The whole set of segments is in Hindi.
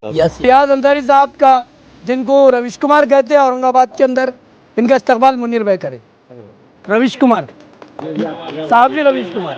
रियाज अंसारी साहब का, जिनको रविश कुमार कहते हैं औरंगाबाद के अंदर, इनका इस्तकबाल मुनीर भाई करे। रविश कुमार साहब जी, रविश कुमार।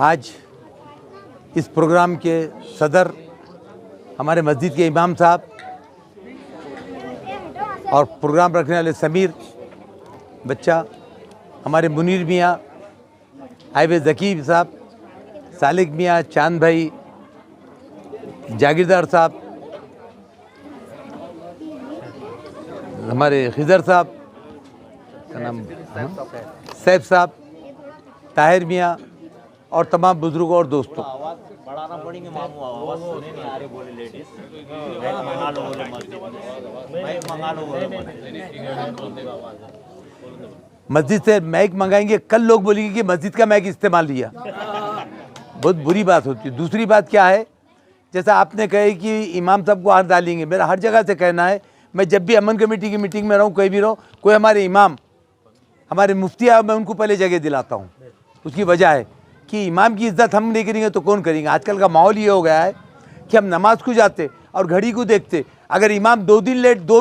आज इस प्रोग्राम के सदर हमारे मस्जिद के इमाम साहब और प्रोग्राम रखने वाले समीर बच्चा, हमारे मुनीर मियाँ, आइवे ज़कीब साहब, सालिक मियाँ, चांद भाई, जागीरदार साहब, हमारे खिजर साहब का नाम सैफ साहब, ताहिर मियाँ और तमाम बुजुर्गों और दोस्तों, बढ़ाना पड़ेंगे मामू, आवाज सुने नहीं आ रही, बोले लेडीज मंगा लो, बोले मस्जिद से मैक मंगाएंगे। कल लोग बोलेंगे कि मस्जिद का मैक इस्तेमाल लिया, बहुत बुरी बात होती है। दूसरी बात क्या है, जैसा आपने कहे कि इमाम साहब को हाथ डालेंगे, मेरा हर जगह से कहना है, मैं जब भी अमन कमेटी की मीटिंग में रहूँ, कहीं भी रहूँ, कोई हमारे इमाम, हमारे मुफ्ती आए, मैं उनको पहले जगह दिलाता हूँ। उसकी वजह है कि इमाम की इज्जत हम नहीं करेंगे तो कौन करेंगे। आजकल का माहौल ये हो गया है कि हम नमाज को जाते और घड़ी को देखते, अगर इमाम 2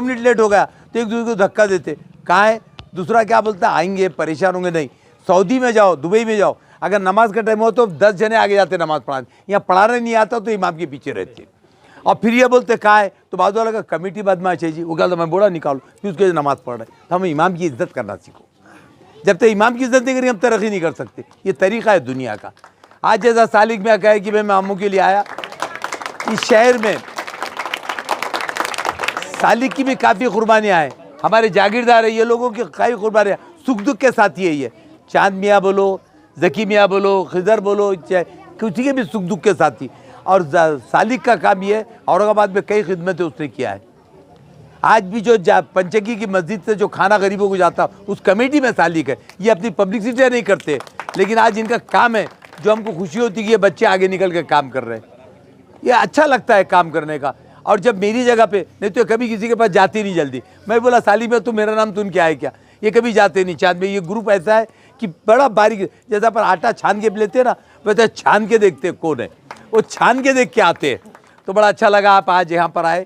मिनट लेट हो गया तो एक दूसरे को धक्का देते। कहाँ है दूसरा, क्या बोलता है, आएंगे परेशान होंगे। नहीं, सऊदी में जाओ, दुबई में जाओ, अगर नमाज का टाइम हो तो 10 जने आगे जाते नमाज पढ़ाने, यहाँ पढ़ाने नहीं आता तो इमाम के पीछे रहते। और फिर ये बोलते कहाँ है, तो बाद वाला का कमेटी बदमाश है जी, वो कहता मैं बोला निकालो, फिर उसके नमाज पढ़ रहे। तो हमें इमाम की इज्जत करना सीखो। जब तक इमाम की इज्जत नहीं करेंगे हम तरक्की नहीं कर सकते। ये तरीक़ा है दुनिया का। आज जैसा सालिक में कहा कि मैं मामू के लिए आया, इस शहर में सालिक की भी काफ़ी कुर्बानियाँ हैं, हमारे जागीरदार है, ये लोगों की काफ़ी कुर्बानियाँ, सुख दुख के साथ ही है। ये चांद मियाँ बोलो, जकी मियाँ बोलो, खिजर बोलो, चाहे किसी के भी सुख दुख के साथी। और सालिक का काम ये है, औरंगाबाद में कई खिदमतें उसने किया है। आज भी जो पंचकी की मस्जिद से जो खाना गरीबों को जाता उस कमेटी में सालिक है। ये अपनी पब्लिसिटी नहीं करते, लेकिन आज इनका काम है, जो हमको खुशी होती है कि ये बच्चे आगे निकल के काम कर रहे हैं। ये अच्छा लगता है काम करने का। और जब मेरी जगह पे, नहीं तो कभी किसी के पास जाती नहीं जल्दी। मैं बोला साली में तो मेरा नाम तुम क्या है क्या, ये कभी जाते नहीं। चांद में ये ग्रुप ऐसा है कि बड़ा बारीक, जैसा पर आटा छान के लेते हैं ना, वैसे छान के देखते कौन है, वो छान के देख के आते हैं। तो बड़ा अच्छा लगा आप आज यहाँ पर आए।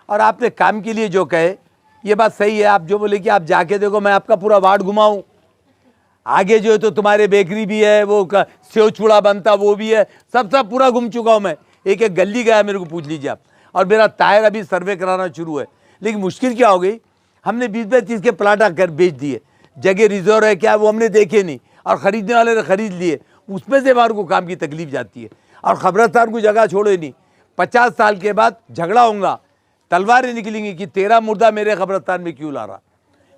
और आपने काम के लिए जो कहे ये बात सही है। आप जो बोले कि आप जाके देखो, मैं आपका पूरा वार्ड घुमाऊँ, आगे जो है तो तुम्हारे बेकरी भी है, वो सेव चूड़ा बनता वो भी है, सब पूरा घूम चुका हूँ मैं। एक एक गली गया, मेरे को पूछ लीजिए आप। और मेरा टायर अभी सर्वे कराना शुरू है। लेकिन मुश्किल क्या हो गई, हमने 20-30 के प्लाट कर बेच दिए। जगह रिजर्व है क्या वो हमने देखे नहीं, और ख़रीदने वाले ने ख़रीद लिए। उसमें से हमारे को काम की तकलीफ जाती है। और खबरस्तान को जगह छोड़े नहीं। 50 साल के बाद झगड़ा होगा, तलवारें निकलेंगी कि तेरा मुर्दा मेरे खबरस्तान में क्यों ला रहा।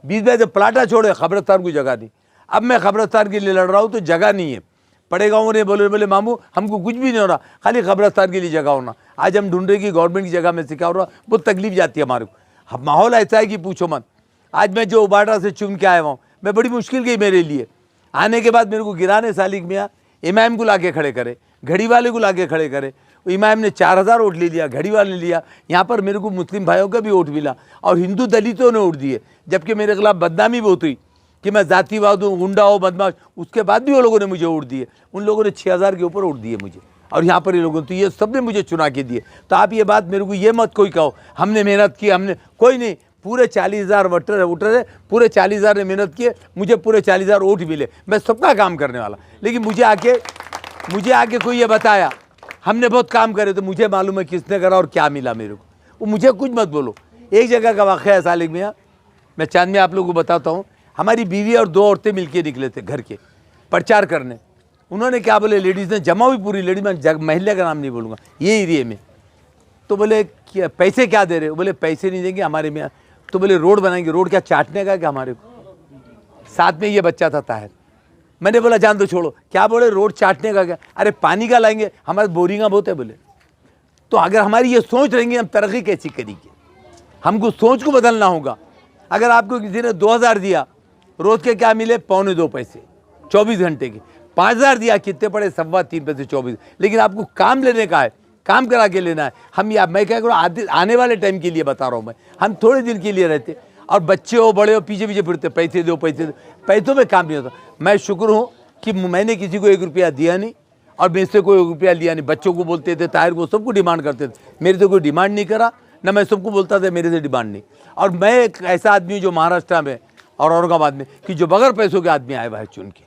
20 से प्लाटा छोड़े, खबरस्तान को जगह नहीं। अब मैं खबरस्तान के लिए लड़ रहा हूँ तो जगह नहीं है। पड़े गाँव ने बोले मामू हमको कुछ भी नहीं हो रहा, खाली खबरस्तान के लिए जगह होना। आज हम ढूंढ रहे कि गवर्नमेंट की जगह में से क्या हो रहा, बहुत तकलीफ जाती है हमारे को। माहौल ऐसा है कि पूछो मत। आज मैं जो उबाटा से चुन के आया हूँ, मैं बड़ी मुश्किल गई मेरे लिए। आने के बाद मेरे को गिराने सालिक मियाँ इमाम को ला के खड़े करे, घड़ी वाले को ला के खड़े करे। इमाम ने 4000 वोट ले लिया, घड़ी वाले ने लिया। यहाँ पर मेरे को मुस्लिम भाइयों का भी वोट मिला और हिंदू दलितों ने वोट दिए। जबकि मेरे खिलाफ बदनामी बहुत हुई कि मैं जातिवाद हूँ, गुंडा हूँ, बदमाश। उसके बाद भी वो लोगों ने मुझे वोट दिए। उन लोगों ने 6000 के ऊपर वोट दिए मुझे। और यहाँ पर ये लोगों तो ये सब ने मुझे चुना के दिए। तो आप ये बात मेरे को ये मत कोई कहो हमने मेहनत की, हमने कोई नहीं। पूरे 40,000 वोटर है, पूरे 40,000 ने मेहनत किए, मुझे पूरे 40,000 वोट मिले। मैं सबका काम करने वाला। लेकिन मुझे आके कोई ये बताया हमने बहुत काम करे, तो मुझे मालूम है किसने करा और क्या मिला मेरे को। वो मुझे कुछ मत बोलो। एक जगह का वाक़या है सालिक मियाँ, मैं चांद में आप लोगों को बताता हूँ। हमारी बीवी और 2 औरतें मिलके निकले थे घर के प्रचार करने। उन्होंने क्या बोले, लेडीज़ ने जमा हुई पूरी लेडीज, मैं महिला का नाम नहीं बोलूँगा, ये एरिए में। तो बोले क्या पैसे क्या दे रहे हो? बोले पैसे नहीं देंगे हमारे में। तो बोले रोड बनाएंगे। रोड क्या चाटने का क्या हमारे को? साथ में ये बच्चा था ताहिर। मैंने बोला जान दो छोड़ो। क्या बोले रोड चाटने का क्या? अरे पानी का लाएंगे, हमारे बोरिंगा बहुत है बोले। तो अगर हमारी ये सोच रहेंगे हम तरक्की कैसी करेंगे? हमको सोच को बदलना होगा। अगर आपको किसी ने 2000 दिया, रोज के क्या मिले 2.25 पैसे 24 घंटे के। 5000 दिया, कितने पड़े 3.25 पैसे 24। लेकिन आपको काम लेने का है, काम करा के लेना है। हम या मैं क्या करूँ, आने वाले टाइम के लिए बता रहा हूँ मैं। हम थोड़े दिन के लिए रहते और बच्चे हो बड़े हो पीछे पीछे फिरते, पैसे दो पैसे दो। पैसों में काम नहीं होता। मैं शुक्र हूँ कि मैंने किसी को 1 रुपया दिया नहीं और मेरे से कोई 1 रुपया लिया नहीं। बच्चों को बोलते थे, ताहिर को, सबको डिमांड करते थे। मेरे से कोई डिमांड नहीं करा ना, मैं सबको बोलता था मेरे से डिमांड नहीं। और मैं एक ऐसा आदमी हूँ जो महाराष्ट्र में और औरंगाबाद में कि जो बगैर पैसों के आदमी आए भाई चुन के,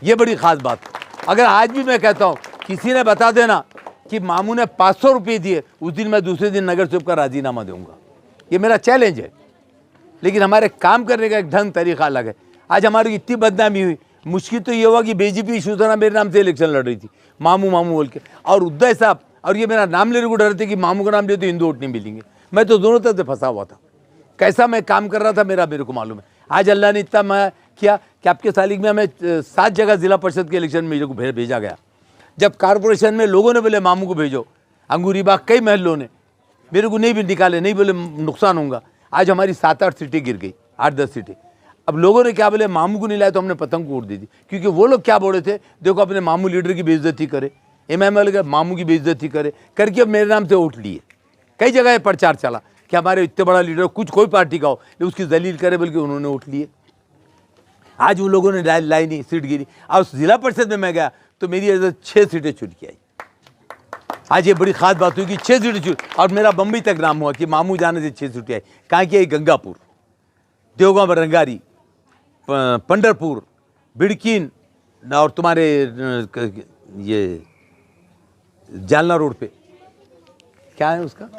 ये बड़ी ख़ास बात। अगर आज भी मैं कहता हूँ किसी ने बता देना कि मामू ने 500 रुपये दिए, उस दिन मैं दूसरे दिन नगर सेवक का राजीनामा दूंगा। ये मेरा चैलेंज है। लेकिन हमारे काम करने का एक ढंग तरीका अलग है। आज हमारी इतनी बदनामी हुई, मुश्किल तो ये हुआ कि बीजेपी शिवसेना मेरे नाम से इलेक्शन लड़ रही थी, मामू मामू बोल के। और उद्धव साहब और ये मेरा नाम लेने को डर थे कि मामू का नाम ले तो हिंदू वोट नहीं मिलेंगे। मैं तो दोनों तरफ से फंसा हुआ था। कैसा मैं काम कर रहा था मेरे को मालूम है। आज अल्लाह ने इतना मैं किया कि आपके सालिक में हमें 7 जगह जिला परिषद के इलेक्शन में मेरे को भेजा गया। जब कारपोरेशन में लोगों ने बोले मामू को भेजो, अंगूरी बाग कई महलों ने मेरे को नहीं भी निकाले, नहीं बोले नुकसान होगा। आज हमारी 7-8 सीटें गिर गई, 8-10 सीटें। अब लोगों ने क्या बोले, मामू को नहीं लाया तो हमने पतंग को वोट दे दी। क्योंकि वो लोग क्या बोल रहे थे, देखो अपने मामू लीडर की बेइज्जती करे, एमएमएल के मामू की बेइज्जती करे करके अब मेरे नाम से वोट लिए। कई जगह प्रचार चला कि हमारे इतने बड़ा लीडर कुछ कोई पार्टी का हो उसकी जलील करे, बल्कि उन्होंने वोट लिए। आज उन लोगों ने लाई नहीं, सीट गिरी। और जिला परिषद में मैं गया तो मेरी 6 सीटें चुन के आई। आज ये बड़ी खास बात हुई कि 6 सीटें चुन, और मेरा बम्बई तक नाम हुआ कि मामू जाने से 6 सीटें आई। कहाँ की आई? गंगापुर, देवगांव, रंगारी, पंढरपुर, बिड़कीन और तुम्हारे ये जालना रोड पे क्या है उसका,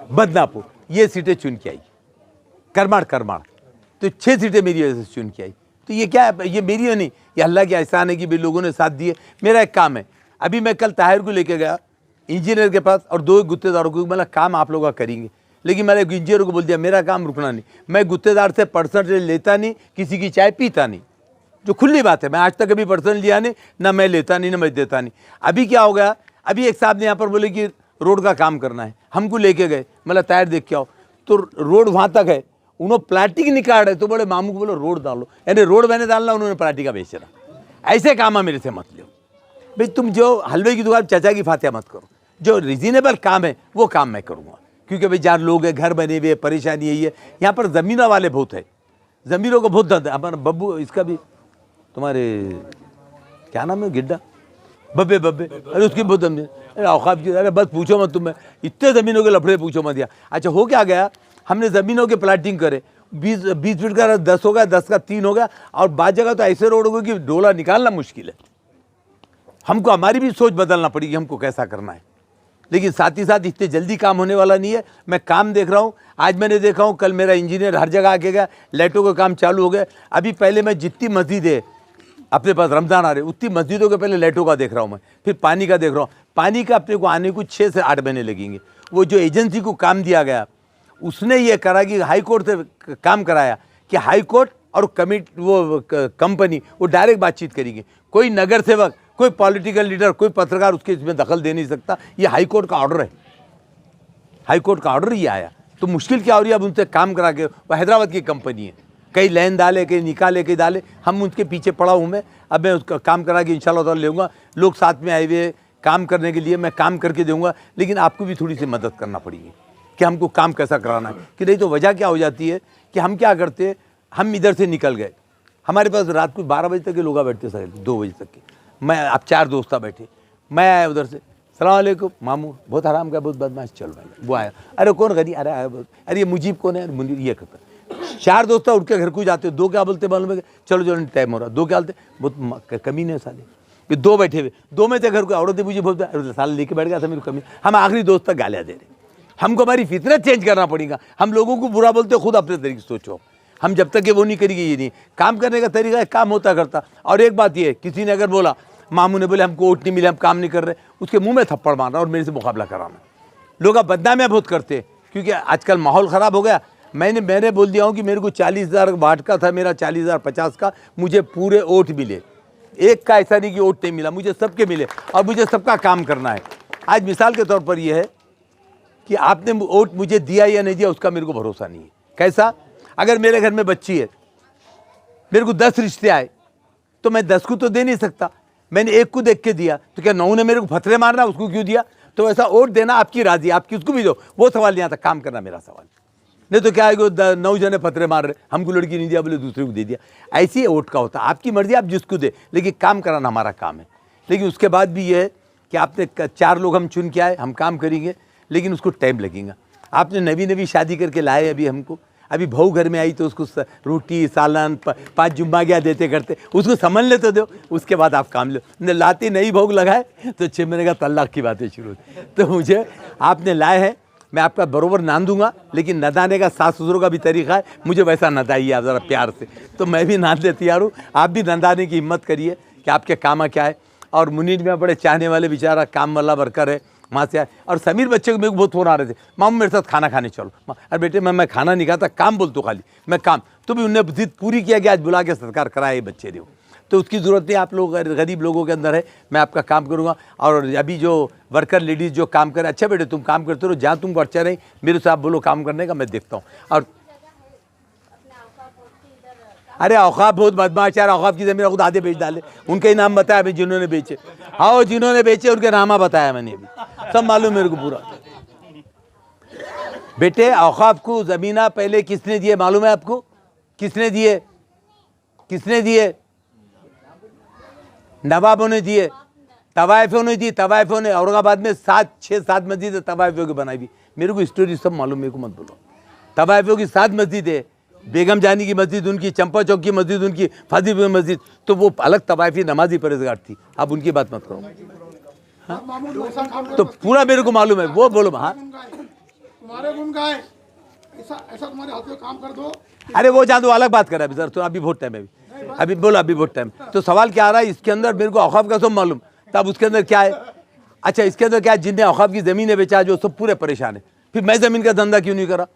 बदनापुर। ये सीटें चुन के आई। करमाड़ तो 6 सीटें मेरी वजह से चुन के आई। तो ये क्या है, ये मेरी नहीं, ये अल्लाह के एहसान है कि भी लोगों ने साथ दिए। मेरा एक काम है। अभी मैं कल ताहिर को लेके गया इंजीनियर के पास और 2 गुत्तेदारों को, मतलब काम आप लोग करेंगे। लेकिन मैंने इंजीनियर को बोल दिया मेरा काम रुकना नहीं। मैं गुत्तेदार से परसेंटेज लेता नहीं, किसी की चाय पीता नहीं। जो खुली बात है। मैं आज तक कभी पर्सनल लिया नहीं, ना मैं लेता नहीं, ना मैं देता नहीं। अभी क्या हो गया, अभी एक साहब ने यहाँ पर बोले कि रोड का काम करना है, हमको लेके गए, मतलब टायर देख के आओ, तो रोड वहाँ तक है, उन्होंने प्लास्टिक निकाल रहे, तो बोले मामू को बोलो रोड डालो, यानी रोड मैंने डालना, उन्होंने प्लास्टिक का बेच रहा। ऐसे काम है मेरे से मत लो भाई। तुम जो हलवे की दुकान चाचा की फातिहा मत करो, जो रीजनेबल काम है वो काम मैं करूँगा, क्योंकि भाई जहाँ लोग हैं, घर बने हुए, परेशानी यही है। यहाँ पर ज़मीनों वाले बहुत है, ज़मीनों को बहुत धंधा। हमारा बब्बू, इसका भी तुम्हारे क्या नाम है, गिड्डा बब्बे, अरे उसकी बहुत ज़मीन, अरे औकाफ की, अरे बस पूछो मत तुम्हें, इतने ज़मीनों के लफड़े पूछो मत। दिया अच्छा हो क्या गया, हमने ज़मीनों के प्लाटिंग करे, 20 फीट का 10 हो गया, 10 का 3 हो गया, और बाद जगह तो ऐसे रोड हो गए कि डोला निकालना मुश्किल है। हमको हमारी भी सोच बदलना पड़ेगी, हमको कैसा करना है। लेकिन साथ ही साथ इतने जल्दी काम होने वाला नहीं है। मैं काम देख रहा हूँ, आज मैंने देखा हूँ, कल मेरा इंजीनियर हर जगह आके गया, लाइटों का काम चालू हो गया। अभी पहले मैं जितनी मस्जिद है अपने पास, रमज़ान आ रहे, उतनी मस्जिदों के पहले लाइटों का देख रहा हूँ मैं, फिर पानी का देख रहा हूँ। पानी का अपने को आने को 6 से 8 महीने लगेंगे। वो जो एजेंसी को काम दिया गया, उसने ये करा कि हाई कोर्ट से काम कराया कि हाई कोर्ट और वो कंपनी वो डायरेक्ट बातचीत करेंगे। कोई नगर सेवक, कोई पॉलिटिकल लीडर, कोई पत्रकार उसके इसमें दखल दे नहीं सकता। ये हाई कोर्ट का ऑर्डर है, हाई कोर्ट का ऑर्डर ये आया। तो मुश्किल क्या हो रही है, अब उनसे काम करा के, वो हैदराबाद की कंपनी है, कई लाइन डाले, कहीं निकाले, कहीं डाले, हम उनके पीछे पड़ा हूँ मैं। अब मैं उसका काम करा के इंशाल्लाह ताला लेऊंगा। लोग साथ में आए हुए काम करने के लिए, मैं काम करके दूंगा, लेकिन आपको भी थोड़ी सी मदद करना पड़ेगी कि हमको काम कैसा कराना है। कि नहीं तो वजह क्या हो जाती है कि हम क्या करते हैं, हम इधर से निकल गए, हमारे पास रात को 12 बजे तक के लोग बैठते सर, 2 बजे तक के, मैं अब 4 दोस्त बैठे, मैं आया उधर से, सलाम अलैकुम मामू, बहुत आराम का, बहुत बदमाश, चल भाई। वो आया, अरे कौन गनी, अरे आया, अरे ये मुजीब कौन है, मुनीर, ये करता। 4 दोस्त उठ के घर को जाते, 2 क्या बोलते मालूम है, चलो चलो टाइम हो रहा, 2 क्या बोलते, बहुत कमी नहीं साले, कि 2 बैठे हुए, 2 में से घर को औरतें मुझे बोलते, अरे साल लेके बैठ गया था मेरे कमी। हम आखिरी दोस्त तक गालियाँ दे रहे। हमको हमारी फितरत चेंज करना पड़ेगा। हम लोगों को बुरा बोलते, खुद अपने तरीके से सोचो। हम जब तक ये वो नहीं करेंगे, ये नहीं काम करने का तरीका है, काम होता करता। और एक बात ये है, किसी ने अगर बोला, मामू ने बोले हमको वोट नहीं मिले, हम काम नहीं कर रहे, उसके मुंह में थप्पड़ मारना और मेरे से मुकाबला कराना। लोग अब बदनामियाँ बहुत करते हैं, क्योंकि आजकल माहौल ख़राब हो गया। मैंने बोल दिया हूँ कि मेरे को 40,000 वाट का था, मेरा 40,000 50 का, मुझे पूरे वोट मिले, एक का ऐसा नहीं कि वोट नहीं मिला, मुझे सबके मिले, और मुझे सबका काम करना है। आज मिसाल के तौर पर यह है कि आपने वोट मुझे दिया या नहीं दिया, उसका मेरे को भरोसा नहीं है। कैसा, अगर मेरे घर में बच्ची है, मेरे को 10 रिश्ते आए, तो मैं 10 को तो दे नहीं सकता, मैंने 1 को देख के दिया, तो क्या 9 ने मेरे को फतरे मारना, उसको क्यों दिया? तो ऐसा वोट देना आपकी राजी, आपकी उसको भी दो, वो सवाल नहीं आता, काम करना मेरा सवाल। नहीं तो क्या है कि 9 जने फतरे मार रहे, हमको लड़की नहीं दिया, बोले दूसरे को दे दिया। ऐसी ही वोट का होता है, आपकी मर्जी, आप जिसको दे, लेकिन काम कराना हमारा काम है। लेकिन उसके बाद भी ये है कि आपने 4 लोग हम चुन के आए, हम काम करेंगे, लेकिन उसको टाइम लगेगा। आपने नवी शादी करके लाए अभी हमको, अभी बहू घर में आई तो उसको रोटी सालन 5 जुम्मा गया देते करते, उसको समझ ले तो दो, उसके बाद आप काम लो। ने लाते नई भोग लगाए तो 6 महीने का तलाक की बातें शुरू होती। तो मुझे आपने लाए हैं, मैं आपका बरोबर नान दूंगा, लेकिन नदाने का सास ससुरों का भी तरीका है, मुझे वैसा नदाइए आप ज़रा प्यार से, तो मैं भी नान दे तैयार हूँ। आप भी नदाने की हिम्मत करिए कि आपके काम क्या है। और मुनीर में बड़े चाहने वाले बेचारा काम वाला वर्कर है, वहाँ से आए। और समीर बच्चे को मेरे को बहुत फ़ोन आ रहे थे, मामू मेरे साथ खाना खाने चलो। अरे बेटे मैं खाना नहीं खाता, काम बोलता हूँ खाली, मैं काम। तो भी उन्हें जिद पूरी किया कि आज बुला के सत्कार कराए बच्चे ने, तो उसकी ज़रूरत नहीं, आप लोग गरीब लोगों के अंदर है, मैं आपका काम करूँगा। और अभी जो वर्कर लेडीज़ जो काम करे, अच्छा बेटे तुम काम करते रहो, जहाँ तुमको अच्छा नहीं, मेरे से आप बोलो काम करने का, मैं देखता हूँ। और अरे औकाफ बहुत बदमाश यार, औकाफ की ज़मीन खुद आधे बेच डाले, उनके ही नाम बताया अभी जिन्होंने बेचे। हाँ जिन्होंने बेचे उनके नामा बताया मैंने, अभी सब मालूम मेरे को पूरा। बेटे औकाफ को ज़मीना पहले किसने दिए मालूम है आपको? किसने दिए? किसने दिए? नवाबों ने दिए, तवाइफों ने दी। तवाइफों ने औरंगाबाद में 6-7 मस्जिद तवाइफों की बनाई हुई, मेरे को स्टोरी सब मालूम, मेरे को मत बोलो। तवाइफों की 7 मस्जिद है, बेगम जानी की मस्जिद उनकी, चंपा चौक की मस्जिद उनकी, फाजीपुर मस्जिद, तो वो अलग तवाइफी नमाजी परहेजगार थी, आप उनकी बात मत करो। हाँ? तो पूरा मेरे को मालूम है, वो बोलो। हाँ तुम्हारे गुण गाए, ऐसा तुम्हारे हाथ में काम कर दो। अरे वो जहाँ तो अलग बात कर रहा है सर, तो अभी बहुत टाइम है, अभी बोलो, अभी बहुत टाइम। तो सवाल क्या आ रहा है, इसके अंदर मेरे को औकाफ का सब मालूम, तब उसके अंदर क्या है? अच्छा इसके अंदर क्या है, जिनने औकाफ की ज़मीनें बेचा जो सब पूरे परेशान है। फिर मैं ज़मीन का धंधा क्यों नहीं करा?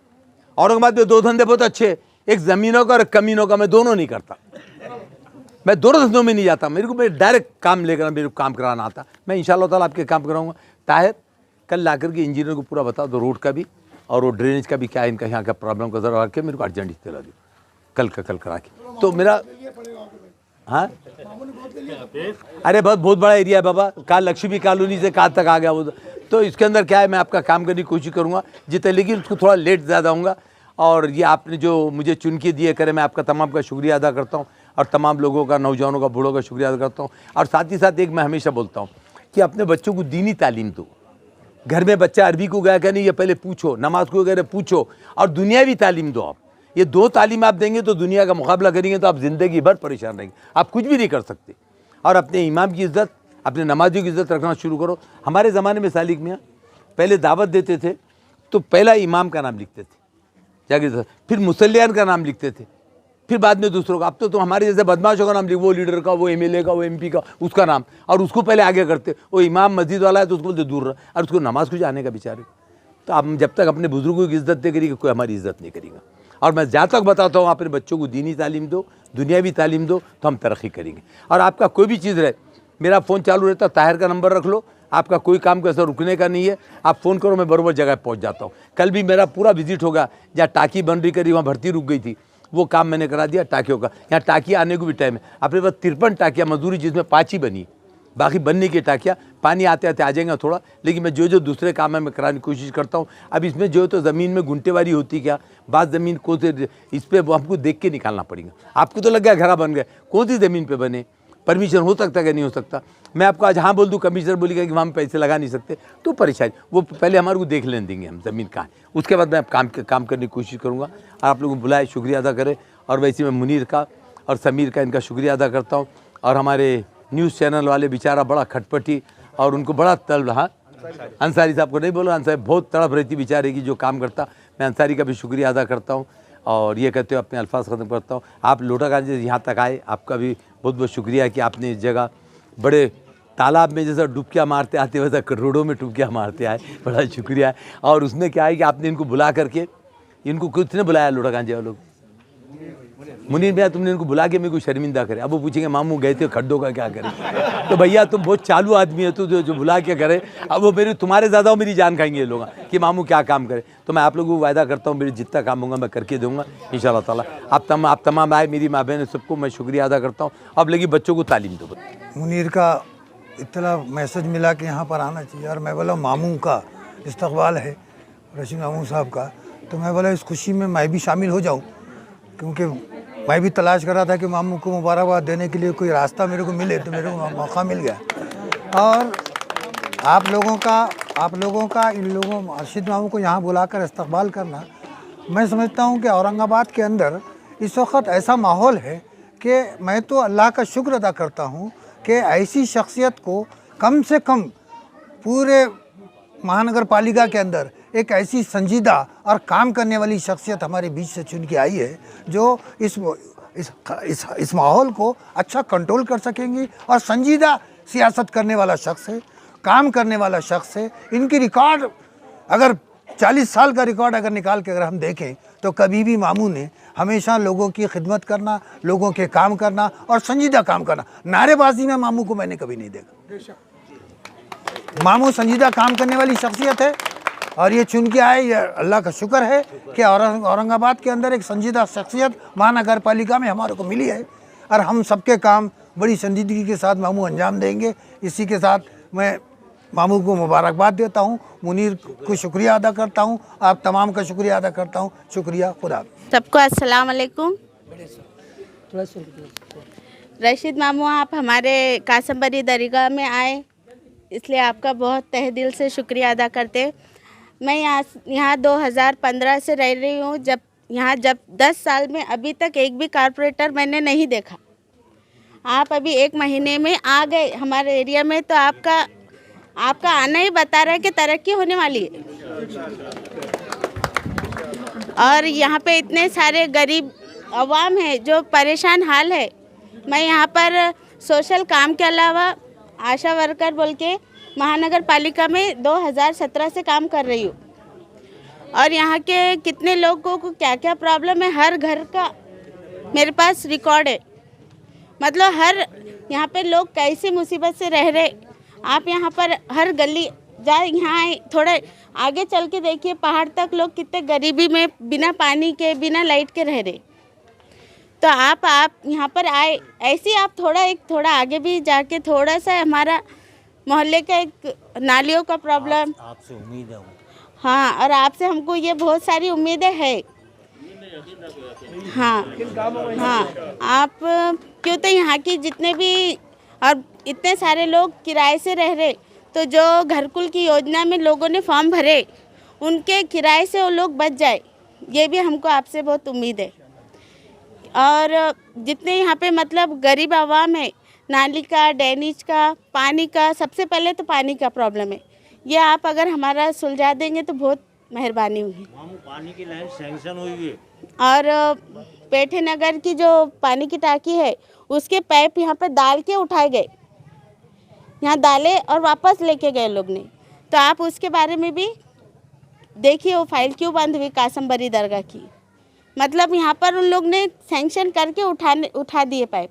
औरंगाबाद में 2 धंधे बहुत अच्छे, एक ज़मीनों का और कमीनों का, मैं दोनों नहीं करता। मैं दोनों धंधों में नहीं जाता, मेरे को डायरेक्ट काम लेकर मेरे को काम कराना आता। मैं इंशाल्लाह ताला आपके काम कराऊंगा। ताहिर कल ला करके इंजीनियर को पूरा बता दो रोड का भी और वो ड्रेनेज का भी क्या इनका यहाँ का प्रॉब्लम का ज़रा के मेरे को अर्जेंट दिला दो, कल का कल करा के। तो मेरा हाँ अरे बहुत बड़ा एरिया है बाबा, कहाँ लक्ष्मी कॉलोनी से कहाँ तक आ गया वो। तो इसके अंदर क्या है, मैं आपका काम करने की कोशिश करूँगा जितने, लेकिन उसको थोड़ा लेट ज़्यादा होऊंगा। और ये आपने जो मुझे चुन के दिए करे, मैं आपका तमाम का शुक्रिया अदा करता हूँ और तमाम लोगों का, नौजवानों का, बूढ़ों का शुक्रिया अदा करता हूँ। और साथ ही साथ एक मैं हमेशा बोलता हूँ कि अपने बच्चों को दीनी तालीम दो। घर में बच्चा अरबी को गया क्या नहीं, ये पहले पूछो, नमाज को गए पूछो, और दुनियावी तालीम दो आप। ये दो तालीम आप देंगे तो दुनिया का मुकाबला करेंगे तो आप ज़िंदगी भर परेशान रहेंगे, आप कुछ भी नहीं कर सकते। और अपने इमाम की इज़्ज़त, अपने नमाजियों की इज़्ज़त रखना शुरू करो। हमारे ज़माने में सालिक मियाँ पहले दावत देते थे तो पहला इमाम का नाम लिखते थे जाके, फिर मुसल्लियान का नाम लिखते थे, फिर बाद में दूसरों का। अब तो हमारे जैसे बदमाशों का नाम लिख, वो लीडर का, वो एमएलए का, वो एमपी का, उसका नाम, और उसको पहले आगे करते। वो इमाम मस्जिद वाला है तो उसको बोलते दूर रहा, और उसको नमाज को जाने का बेचारे। तो आप जब तक अपने बुजुर्गों की इज़्ज़त नहीं करेंगे, कोई हमारी इज़्ज़त नहीं करेगा। और मैं जहाँ तक बताता हूँ, अपने बच्चों को दीनी तालीम दो, दुनियावी तालीम दो, तो हम तरक्की करेंगे। और आपका कोई भी चीज़ रहे, मेरा फ़ोन चालू रहता, ताहिर का नंबर रख लो, आपका कोई काम कैसा रुकने का नहीं है, आप फ़ोन करो, मैं बराबर जगह पहुंच जाता हूं। कल भी मेरा पूरा विजिट होगा, जहाँ टाँकी बन रही करी, वहाँ भर्ती रुक गई थी, वो काम मैंने करा दिया टाँकियों का। यहाँ टाँकी आने को भी टाइम है, अपने पास 53 टाँकियाँ मजदूरी, जिसमें 5 ही बनी, बाकी बनने की टाँकियाँ पानी आते आते आ जाएंगे थोड़ा। लेकिन मैं जो दूसरे काम है मैं कराने की कोशिश करता हूँ। अब इसमें जो है तो ज़मीन में गुंटेवारी होती क्या, बात ज़मीन को से इस पर हमको देख के निकालना पड़ेगा। आपको तो लग गया घर बन गए, कौन सी ज़मीन पे बने, परमिशन हो सकता है कि नहीं हो सकता। मैं आपको आज हाँ बोल दूँ, कमिश्नर बोलेगा कि वहाँ हम पैसे लगा नहीं सकते, तो परेशानी, वो पहले हमारे को देख लेने देंगे हम ज़मीन कहाँ है, उसके बाद मैं काम करने की कोशिश करूँगा। आप लोगों को बुलाए, शुक्रिया अदा करें। और वैसे मैं मुनीर का और समीर का, इनका शुक्रिया अदा करता हूँ। और हमारे न्यूज़ चैनल वाले बेचारा बड़ा खटपटी, और उनको बड़ा तलब, हाँ अंसारी साहब को नहीं बोला, अंसारी बहुत तड़प रहती बेचारे की जो काम करता। मैं अंसारी का भी शुक्रिया अदा करता हूँ। और ये कहते हुए अपने अल्फाज ख़त्म करता हूँ। आप लोटागंज से यहाँ तक आए, आपका भी बहुत बहुत शुक्रिया कि आपने इस जगह बड़े तालाब में जैसा डुबकियाँ मारते आते वैसा करोड़ों में डुबकियाँ मारते आए, बड़ा शुक्रिया है। और उसमें क्या है कि आपने इनको बुला करके, इनको किसने बुलाया लोटागंज वालों लोग, मुनीर भैया तुमने इनको बुला के मेरे को शर्मिंदा करे। अब वो पूछेंगे मामू गए थे खड्डों का क्या करें, तो भैया तुम बहुत चालू आदमी है, तो जो बुला के करे, अब वो मेरे तुम्हारे ज़्यादा मेरी जान खाएंगे ये लोग कि मामू क्या काम करे। तो मैं आप लोगों को वायदा करता हूँ, मेरे जितना काम होगा मैं करके दूँगा इंशाल्लाह ताला। आप तमाम आए, मेरी माँ बहन सबको मैं शुक्रिया अदा करता हूँ। अब लगी बच्चों को तालीम दो। मुनीर का इतना मैसेज मिला कि यहाँ पर आना चाहिए, और मैं बोला मामू का इस्तकबाल है, रशीद मामू साहब का, तो मैं बोला इस खुशी में मैं भी शामिल हो जाऊँ, क्योंकि मैं भी तलाश कर रहा था कि मामू को मुबारकबाद देने के लिए कोई रास्ता मेरे को मिले, तो मेरे को मौका मिल गया। और आप लोगों का इन लोगों रशीद मामू को यहाँ बुलाकर इस्तकबाल करना, मैं समझता हूँ कि औरंगाबाद के अंदर इस वक्त ऐसा माहौल है कि मैं तो अल्लाह का शुक्र अदा करता हूँ कि ऐसी शख्सियत को कम से कम पूरे महानगर पालिका के अंदर एक ऐसी संजीदा और काम करने वाली शख्सियत हमारे बीच से चुन के आई है, जो इस माहौल को अच्छा कंट्रोल कर सकेंगी। और संजीदा सियासत करने वाला शख्स है, काम करने वाला शख्स है। इनकी रिकॉर्ड अगर 40 साल का रिकॉर्ड अगर निकाल के अगर हम देखें, तो कभी भी मामू ने हमेशा लोगों की खिदमत करना, लोगों के काम करना और संजीदा काम करना। नारेबाजी में मामू को मैंने कभी नहीं देखा। मामू संजीदा काम करने वाली शख्सियत है, और ये चुन के आए, ये अल्लाह का शुक्र है कि औरंगाबाद के अंदर एक संजीदा शख्सियत महानगर पालिका में हमारे को मिली है, और हम सबके काम बड़ी संजीदगी के साथ मामू अंजाम देंगे। इसी के साथ मैं मामू को मुबारकबाद देता हूँ, मुनीर को शुक्रिया अदा करता हूँ, आप तमाम का शुक्रिया अदा करता हूँ। शुक्रिया, खुदा। सबको अस्सलाम वालेकुम। रशीद मामू, आप हमारे कासमबरी दरगाह में आए, इसलिए आपका बहुत तहे दिल से शुक्रिया अदा करते। मैं यहाँ 2015 से रह रही हूँ। जब 10 साल में अभी तक एक भी कारपोरेटर मैंने नहीं देखा। आप अभी 1 महीने में आ गए हमारे एरिया में, तो आपका आना ही बता रहा है कि तरक्की होने वाली है। और यहाँ पे इतने सारे गरीब अवाम है जो परेशान हाल है। मैं यहाँ पर सोशल काम के अलावा आशा वर्कर बोल के महानगर पालिका में 2017 से काम कर रही हूँ। और यहाँ के कितने लोगों को क्या क्या प्रॉब्लम है, हर घर का मेरे पास रिकॉर्ड है। मतलब हर यहाँ पे लोग कैसी मुसीबत से रह रहे। आप यहाँ पर हर गली जाए, यहाँ थोड़ा आगे चल के देखिए, पहाड़ तक लोग कितने गरीबी में बिना पानी के बिना लाइट के रह रहे। तो आप यहाँ पर आए, ऐसे आप थोड़ा आगे भी जाके थोड़ा सा हमारा मोहल्ले का एक नालियों का प्रॉब्लम, आपसे उम्मीद है। हाँ, और आपसे हमको ये बहुत सारी उम्मीदें हैं। हाँ हाँ, आप क्यों तो यहाँ की जितने भी और इतने सारे लोग किराए से रह रहे, तो जो घरकुल की योजना में लोगों ने फॉर्म भरे उनके किराए से वो लोग बच जाए, ये भी हमको आपसे बहुत उम्मीद है। और जितने यहाँ पे मतलब गरीब आवाम है, नाली का, ड्रेनेज का, पानी का, सबसे पहले तो पानी का प्रॉब्लम है, ये आप अगर हमारा सुलझा देंगे तो बहुत मेहरबानी होगी। पानी की लाइन सैंक्शन हुई है और पेठे नगर की जो पानी की टाकी है उसके पाइप यहाँ पे डाल के उठाए गए, यहाँ डाले और वापस लेके गए लोग ने, तो आप उसके बारे में भी देखिए वो फाइल क्यों बंद हुई कासमबरी दरगाह की। मतलब यहाँ पर उन लोग ने सैंक्शन करके उठा दिए पाइप।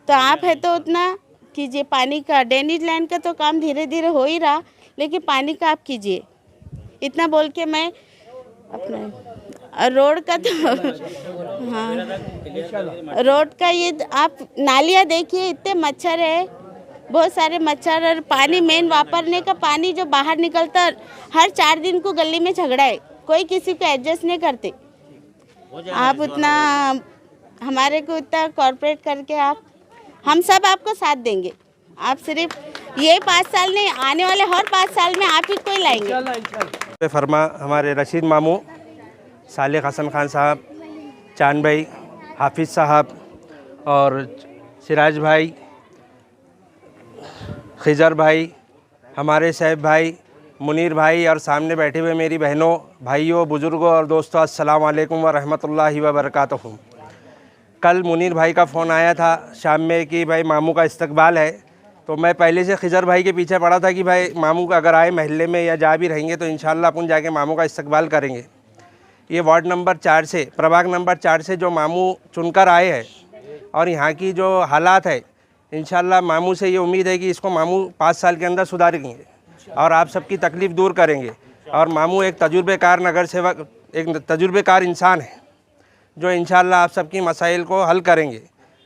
तो आप है तो उतना कीजिए, पानी का ड्रेनेज लाइन का तो काम धीरे धीरे हो ही रहा, लेकिन पानी का आप कीजिए। इतना बोल के मैं अपना रोड का तो हाँ, रोड का ये आप नालियाँ देखिए, इतने मच्छर है, बहुत सारे मच्छर, और पानी मेन वापरने का पानी जो बाहर निकलता, हर 4 दिन को गली में झगड़ा है, कोई किसी को एडजस्ट नहीं करते। आप उतना हमारे को इतना कॉर्पोरेट करके हम सब आपको साथ देंगे। आप सिर्फ ये 5 साल नहीं, आने वाले हर 5 साल में आप ही को ही लाएंगे। फरमा हमारे रशीद मामू, सालेह हसन खान साहब, चांद भाई, हाफिज़ साहब और सिराज भाई, खिजर भाई, हमारे साहब भाई, मुनीर भाई और सामने बैठे हुए मेरी बहनों, भाइयों, बुज़ुर्गों और दोस्तों, अस्सलाम वालेकुम व रहमतुल्लाहि व बरकातुहू। कल मुनीर भाई का फ़ोन आया था शाम में कि भाई मामू का इस्तकबाल है, तो मैं पहले से खिजर भाई के पीछे पड़ा था कि भाई मामू का अगर आए महल्ले में या जा भी रहेंगे तो इंशाल्लाह अपन जाके मामू का इस्तकबाल करेंगे। ये वार्ड नंबर 4 से, प्रभाग नंबर 4 से जो मामू चुनकर आए हैं और यहाँ की जो हालात है, इंशाल्लाह मामू से ये उम्मीद है कि इसको मामू 5 साल के अंदर सुधारेंगे और आप सबकी तकलीफ़ दूर करेंगे। और मामू एक तजुर्बेकार नगर सेवक, एक तजुर्बेकार इंसान है जो इंशाल्लाह आप सबकी मसाइल को हल करेंगे।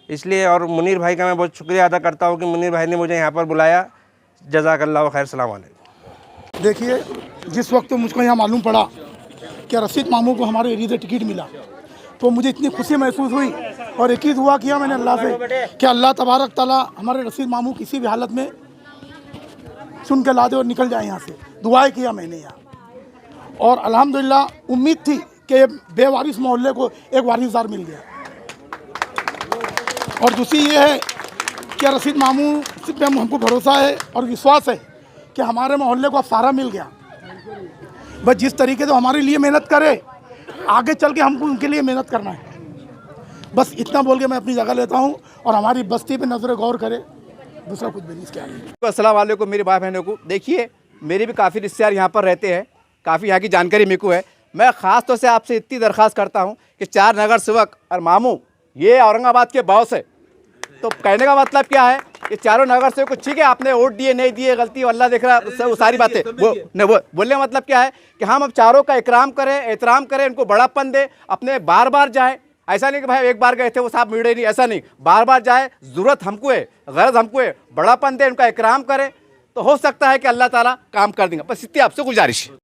इसलिए और मुनीर भाई का मैं बहुत शुक्रिया अदा करता हूँ कि मुनीर भाई ने मुझे यहाँ पर बुलाया। जज़ाकल्लाहु खैर। सलाम अलैकुम। देखिए, जिस वक्त मुझको यहाँ मालूम पड़ा कि रशीद मामू को हमारे एरिया से टिकट मिला, तो मुझे इतनी खुशी महसूस हुई और एक ही दुआ किया मैंने अल्लाह से कि अल्लाह तबारक ताला हमारे रशीद मामू किसी भी हालत में सुन के ला दे और निकल जाए यहाँ से। दुआएं किया मैंने यहाँ, और अल्हम्दुलिल्लाह उम्मीद थी कि बेवारिस मोहल्ले को एक वारिसदार मिल गया। और दूसरी ये है कि रशीद मामू पे हमको भरोसा है और विश्वास है कि हमारे मोहल्ले को अब सहारा मिल गया। बस जिस तरीके से हमारे लिए मेहनत करे, आगे चल के हमको उनके लिए मेहनत करना है। बस इतना बोल के मैं अपनी जगह लेता हूँ और हमारी बस्ती पे नजर गौर करे, दूसरा कुछ भी नहीं क्या नहीं। अस्सलाम वालेकुम मेरे भाई बहनों को। देखिए, मेरे भी काफ़ी रिश्तेदार यहाँ पर रहते हैं, काफ़ी यहाँ की जानकारी मेरे को है। मैं ख़ास तौर से आपसे इतनी दरख्वास्त करता हूँ कि 4 नगर सेवक और मामू ये औरंगाबाद के बॉस है, तो कहने का मतलब क्या है कि चारों नगर सेवक को ठीक है, आपने वोट दिए नहीं दिए गलती अल्लाह देख रहा है, वो सारी बातें वो बोलने का मतलब क्या है कि हम अब चारों का इकराम करें, एहतराम करें, उनको बड़ापन दें, अपने बार बार जाएँ। ऐसा नहीं कि भाई एक बार गए थे वो साहब मिले नहीं, ऐसा नहीं, बार बार जाए, ज़रूरत हमको है, गरज हमको है, बड़ापन दें, उनका इकराम करें, तो हो सकता है कि अल्लाह ताला काम कर देंगे। बस इतनी आपसे गुजारिश है।